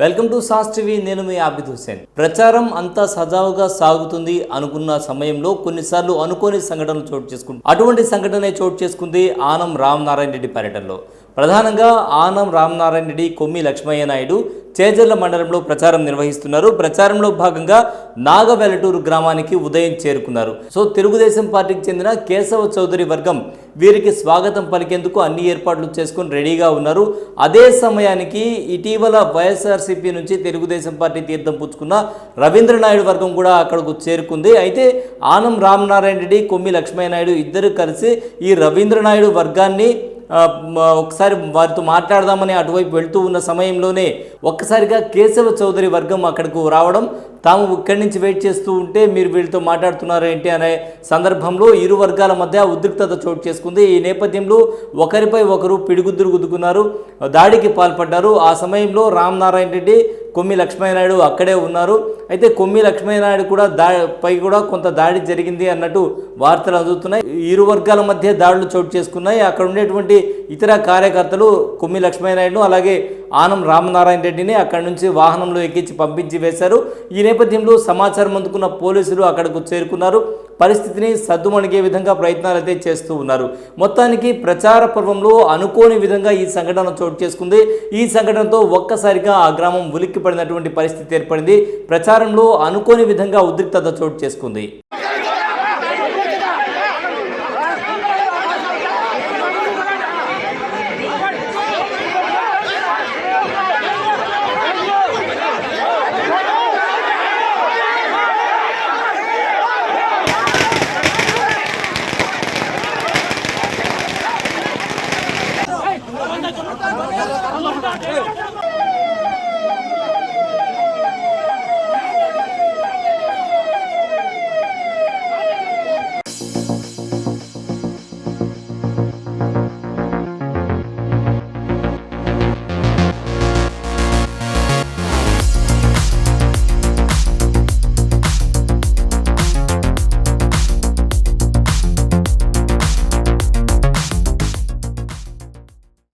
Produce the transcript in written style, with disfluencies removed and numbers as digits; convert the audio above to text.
Welcome to sauce TV. నేను మీ ఆబిద్ హుసేన్. ప్రచారం అంతా సజావుగా సాగుతుంది అనుకున్న సమయంలో కొన్నిసార్లు అనుకోని సంఘటనలు చోటు చేసుకుంది. అటువంటి సంఘటనే చోటు చేసుకుంది ఆనం రామనారాయణ రెడ్డి పర్యటనలో. ప్రధానంగా ఆనం రామనారాయణ రెడ్డి, కొమ్మి లక్ష్మయ్య నాయుడు చేజర్ల మండలంలో ప్రచారం నిర్వహిస్తున్నారు. ప్రచారంలో భాగంగా నాగవెలటూరు గ్రామానికి ఉదయం చేరుకున్నారు. సో తెలుగుదేశం పార్టీకి చెందిన కేశవ చౌదరి వర్గం వీరికి స్వాగతం పలికేందుకు అన్ని ఏర్పాట్లు చేసుకుని రెడీగా ఉన్నారు. అదే సమయానికి ఇటీవల వైఎస్ఆర్సీపీ నుంచి తెలుగుదేశం పార్టీ తీర్థం పుచ్చుకున్న రవీంద్రనాయుడు వర్గం కూడా అక్కడకు చేరుకుంది. అయితే ఆనం రామనారాయణ రెడ్డి, కొమ్మి లక్ష్మయ్య నాయుడు ఇద్దరు కలిసి ఈ రవీంద్రనాయుడు వర్గాన్ని ఒకసారి వారితో మాట్లాడదామని అటువైపు వెళ్తూ ఉన్న సమయంలోనే ఒక్కసారిగా కేశవ చౌదరి వర్గం అక్కడకు రావడం, తాము ఇక్కడి నుంచి వెయిట్ చేస్తూ ఉంటే మీరు వీళ్ళతో మాట్లాడుతున్నారు ఏంటి అనే సందర్భంలో ఇరు వర్గాల మధ్య ఉద్రిక్తత చోటు చేసుకుంది. ఈ నేపథ్యంలో ఒకరిపై ఒకరు పిడిగుద్దురు గుద్దుకున్నారు, దాడికి పాల్పడ్డారు. ఆ సమయంలో రామనారాయణ రెడ్డి, కొమ్మి లక్ష్మయ్య నాయుడు అక్కడే ఉన్నారు. అయితే కొమ్మి లక్ష్మయ్య నాయుడు కూడా పై కూడా కొంత దాడి జరిగింది అన్నట్టు వార్తలు అందుతున్నాయి. ఇరు వర్గాల మధ్య దాడులు చోటు చేసుకున్నాయి. అక్కడ ఉండేటువంటి ఇతర కార్యకర్తలు కొమ్మి లక్ష్మయ్య నాయుడును అలాగే ఆనం రామనారాయణ రెడ్డిని అక్కడి నుంచి వాహనంలో ఎక్కించి పంపించి వేశారు. ఈ నేపథ్యంలో సమాచారం అందుకున్న పోలీసులు అక్కడకు చేరుకున్నారు. పరిస్థితిని సద్దుమణిగే విధంగా ప్రయత్నాలు అయితే చేస్తూ ఉన్నారు. మొత్తానికి ప్రచార పర్వంలో అనుకోని విధంగా ఈ సంఘటన చోటు చేసుకుంది. ఈ సంఘటనతో ఒక్కసారిగా ఆ గ్రామం ఉలిక్కిపడినటువంటి పరిస్థితి ఏర్పడింది. ప్రచారంలో అనుకోని విధంగా ఉద్రిక్తత చోటు చేసుకుంది.